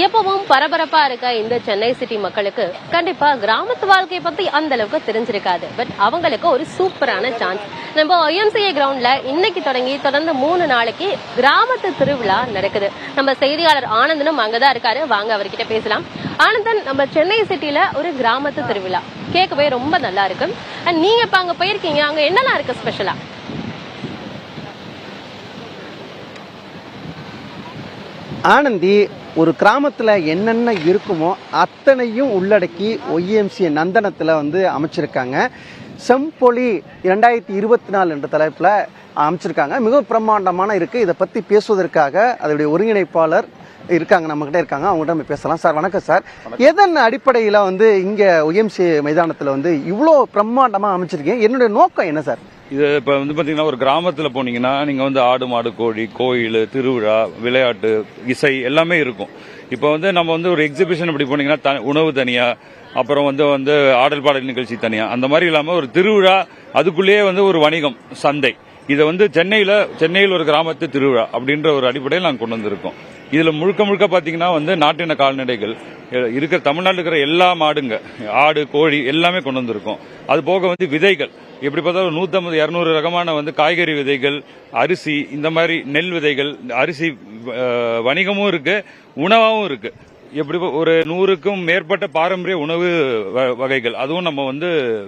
எப்பவும் பரபரப்பா இருக்க இந்த சென்னை சிட்டி மக்களுக்கு கண்டிப்பா கிராமத்து வாழ்க்கையை பத்தி அந்த அளவுக்கு தெரிஞ்சிருக்காது. பட் அவங்களுக்கு ஒரு சூப்பரான சான்ஸ். நம்ம YMCA கிரவுண்ட்ல இன்னைக்கு தொடங்கி தொடர்ந்து 3 நாளைக்கு கிராமத்து திருவிழா நடக்குது. நம்ம செய்தியாளர் ஆனந்தனும் அங்கதான் இருக்காரு. வாங்க அவர்கிட்ட பேசலாம். ஆனந்தன், நம்ம சென்னை சிட்டில ஒரு கிராமத்து திருவிழா கேட்கவே ரொம்ப நல்லா இருக்கு. அண்ட் நீங்க இப்ப அங்க போயிருக்கீங்க, அங்க என்னெல்லாம் இருக்கு ஸ்பெஷலா? ஆனந்தி, ஒரு கிராமத்தில் என்னென்ன இருக்குமோ அத்தனையும் உள்ளடக்கி YMCA நந்தனத்தில் அமைச்சிருக்காங்க. செம்பொலி 2024 என்ற தலைப்பில் அமைச்சிருக்காங்க. மிகவும் பிரம்மாண்டமான இருக்குது. இதை பற்றி பேசுவதற்காக அதனுடைய ஒருங்கிணைப்பாளர் இருக்காங்க, நம்மகிட்ட இருக்காங்க. அவங்ககிட்ட நம்ம பேசலாம். சார் வணக்கம் சார். எதன் அடிப்படையில் இங்கே YMCA மைதானத்தில் இவ்வளோ பிரம்மாண்டமாக அமைச்சிருக்கீங்க? என்னுடைய நோக்கம் என்ன சார்? இது இப்போ பார்த்தீங்கன்னா ஒரு கிராமத்தில் போனீங்கன்னா நீங்கள் ஆடு மாடு கோழி கோயில் திருவிழா விளையாட்டு இசை எல்லாமே இருக்கும். இப்போ நம்ம ஒரு எக்ஸிபிஷன் இப்படி போனீங்கன்னா உணவு தனியாக, அப்புறம் ஆடல் பாடல் நிகழ்ச்சி தனியாக, அந்த மாதிரி இல்லாமல் ஒரு திருவிழா அதுக்குள்ளேயே ஒரு வணிகம் சந்தை. இதை சென்னையில் ஒரு கிராமத்து திருவிழா அப்படின்ற ஒரு அடிப்படையில் நாங்கள் கொண்டு வந்திருக்கோம். இதில் முழுக்க முழுக்க பார்த்தீங்கன்னா நாட்டின கால்நடைகள் இருக்கிற தமிழ்நாட்டில் இருக்கிற எல்லா மாடுங்க, ஆடு கோழி எல்லாமே கொண்டு வந்திருக்கோம். அது போக விதைகள் எப்படி பார்த்தாலும் 150-200 ரகமான காய்கறி விதைகள், அரிசி, இந்த மாதிரி நெல் விதைகள், அரிசி வணிகமும் இருக்கு, உணவாகவும் இருக்கு. எப்படி ஒரு 100க்கும் மேற்பட்ட பாரம்பரிய உணவு வகைகள் அதுவும் நம்ம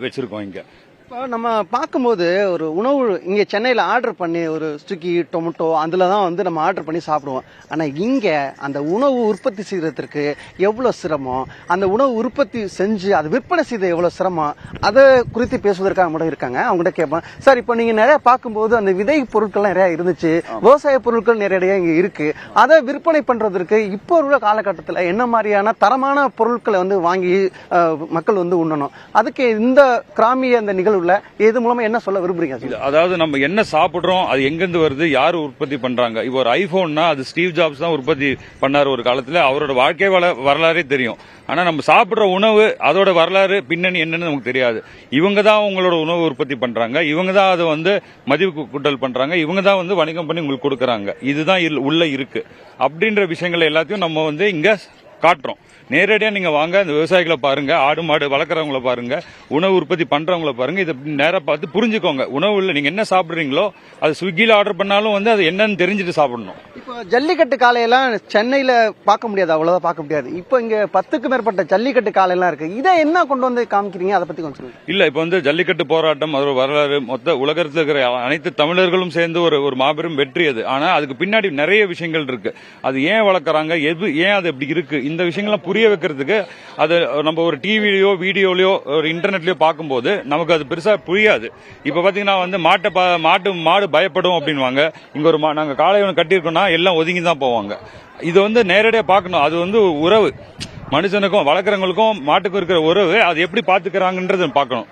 வச்சிருக்கோம் இங்க. இப்போ நம்ம பார்க்கும்போது ஒரு உணவு இங்கே சென்னையில் ஆர்டர் பண்ணி ஒரு ஸ்விக்கி டொமேட்டோ அதில் தான் நம்ம ஆர்டர் பண்ணி சாப்பிடுவோம். ஆனால் இங்கே அந்த உணவு உற்பத்தி செய்கிறதுக்கு எவ்வளோ சிரமம், அந்த உணவு உற்பத்தி செஞ்சு அது விற்பனை செய்த எவ்வளோ சிரமம், அதை குறித்து பேசுவதற்காக மட்டும் இருக்காங்க. அவங்ககிட்ட கேட்பேன். சார், இப்போ நீங்கள் நிறைய பார்க்கும்போது அந்த விதை பொருட்கள்லாம் நிறையா இருந்துச்சு, விவசாய பொருட்கள் நிறைய இங்கே இருக்குது. அதை விற்பனை பண்ணுறதுக்கு இப்போ உள்ள காலகட்டத்தில் என்ன மாதிரியான தரமான பொருட்களை வாங்கி மக்கள் உண்ணணும், அதுக்கு இந்த கிராமிய அந்த நிகழ்வு இது மூலமா என்ன சொல்ல விரும்புறீங்க? அதாவது நம்ம என்ன சாப்பிடுறோம், அது எங்கிருந்து வருது, யாரு உற்பத்தி பண்றாங்க. இப்போ ஒரு ஐபோன்னா அது ஸ்டீவ் ஜாப்ஸ் தான் உற்பத்தி பண்ணாரு ஒரு காலத்துல. அவரோட வாழ்க்கை வரலாறே தெரியும். ஆனா நம்ம சாப்பிடுற உணவு அதோட வரலாறு பின்னணி என்னன்னு நமக்கு தெரியாது. இவங்க தான் உங்களோட உணவு உற்பத்தி பண்றாங்க, இவங்க தான் அதை மதிப்பு கூட்டல் பண்றாங்க, இவங்க தான் வணிகம் பண்ணி உங்களுக்கு கொடுக்கறாங்க. இதுதான் உள்ள இருக்கு அப்படின்ற விஷயங்கள் எல்லாத்தையும் நம்ம இங்க காட்டுறோம். நேரடியா நீங்க வாங்க, இந்த விவசாயிகளை பாருங்க, ஆடு மாடு வளர்க்குறவங்கள பாருங்க, உணவு உற்பத்தி பண்றவங்கள பாருங்க. இதை நேரா பார்த்து புரிஞ்சுக்கோங்க. உணவுல நீங்க என்ன சாப்பிடுறீங்களோ அது ஸ்விக்கில ஆர்டர் பண்ணாலும் அது என்னன்னு தெரிஞ்சுட்டு சாப்பிடணும். இப்போ ஜல்லிக்கட்டு காலையெல்லாம் சென்னையில பார்க்க முடியாது, அவ்வளவுதான் பார்க்க முடியாது. இப்போ இங்க 10க்கும் மேற்பட்ட ஜல்லிக்கட்டு காலையெல்லாம் இருக்கு. இதை என்ன கொண்டு காமிக்கிறீங்க, அதை பத்தி கொஞ்சம் சொல்லுங்க. இல்ல, இப்போ ஜல்லிக்கட்டு போராட்டம் அதோட வரலாறு மொத்த உலகத்தில் இருக்கிற அனைத்து தமிழர்களும் சேர்ந்து ஒரு மாபெரும் வெற்றி அது. ஆனா அதுக்கு பின்னாடி நிறைய விஷயங்கள் இருக்கு. அது ஏன் வளர்க்குறாங்க, ஏன் அது எப்படி இருக்கு, இந்த விஷயங்கள்லாம் புரிய வைக்கிறதுக்கு அது நம்ம ஒரு டிவிலயோ வீடியோலயோ ஒரு இன்டர்நெட்லயோ பார்க்கும்போது நமக்கு அது பெருசா புரியாது. இப்ப பாத்தீங்கன்னா மாடு பயப்படும் அப்படின்வாங்க. இங்க நாங்க காளை கட்டியிருக்கோம்னா எல்லாம் ஒதுங்கி தான் போவாங்க. இது நேரடியா பார்க்கணும். அது உறவு, மனுஷனுக்கும் வளர்க்குறவங்களுக்கும் மாட்டுக்கும் இருக்கிற உறவு, அது எப்படி பாத்துக்கிறாங்கன்றது பார்க்கணும்.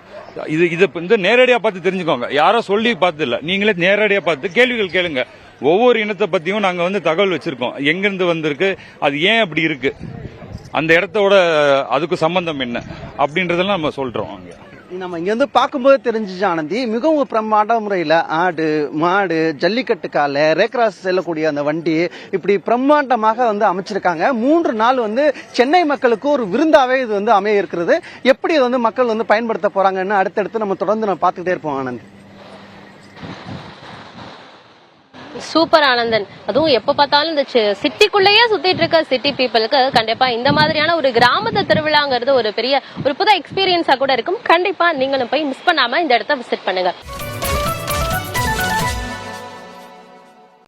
இது நேரடியா பார்த்து தெரிஞ்சுக்கோங்க. யாரோ சொல்லி பார்த்து இல்ல, நீங்களே நேரடியா பார்த்து கேள்விகள் கேளுங்க. ஒவ்வொரு இனத்தை பத்தியும் நாங்க தகவல் வச்சிருக்கோம். எங்கிருந்து வந்திருக்கு, அது ஏன் அப்படி இருக்கு, அந்த இடத்தோட அதுக்கு சம்பந்தம் என்ன அப்படின்றதெல்லாம் நம்ம சொல்றோம். அங்க நம்ம இங்க பார்க்கும்போது தெரிஞ்சிச்சு ஆனந்தி, மிகவும் பிரம்மாண்ட முறையில் ஆடு மாடு ஜல்லிக்கட்டு காலை ரேக்ராஸ் செல்லக்கூடிய அந்த வண்டி இப்படி பிரம்மாண்டமாக அமைச்சிருக்காங்க. 3 நாள் சென்னை மக்களுக்கு ஒரு விருந்தாவே இது அமைய இருக்கிறது. எப்படி மக்கள் பயன்படுத்த போறாங்கன்னு அடுத்தடுத்து நம்ம தொடர்ந்து நம்ம பார்த்துக்கிட்டே இருப்போம். ஆனந்த், சூப்பர் ஆனந்தன். அதுவும் எப்ப பார்த்தாலும் இந்த சிட்டிக்குள்ளேயே சுத்திட்டு இருக்க சிட்டி பீப்புளுக்கு கண்டிப்பா இந்த மாதிரியான ஒரு கிராமத்து திருவிழாங்கிறது ஒரு புது எக்ஸ்பீரியன்ஸா கூட இருக்கும். கண்டிப்பா நீங்களும் போய் மிஸ் பண்ணாம இந்த இடத்த விசிட் பண்ணுங்க.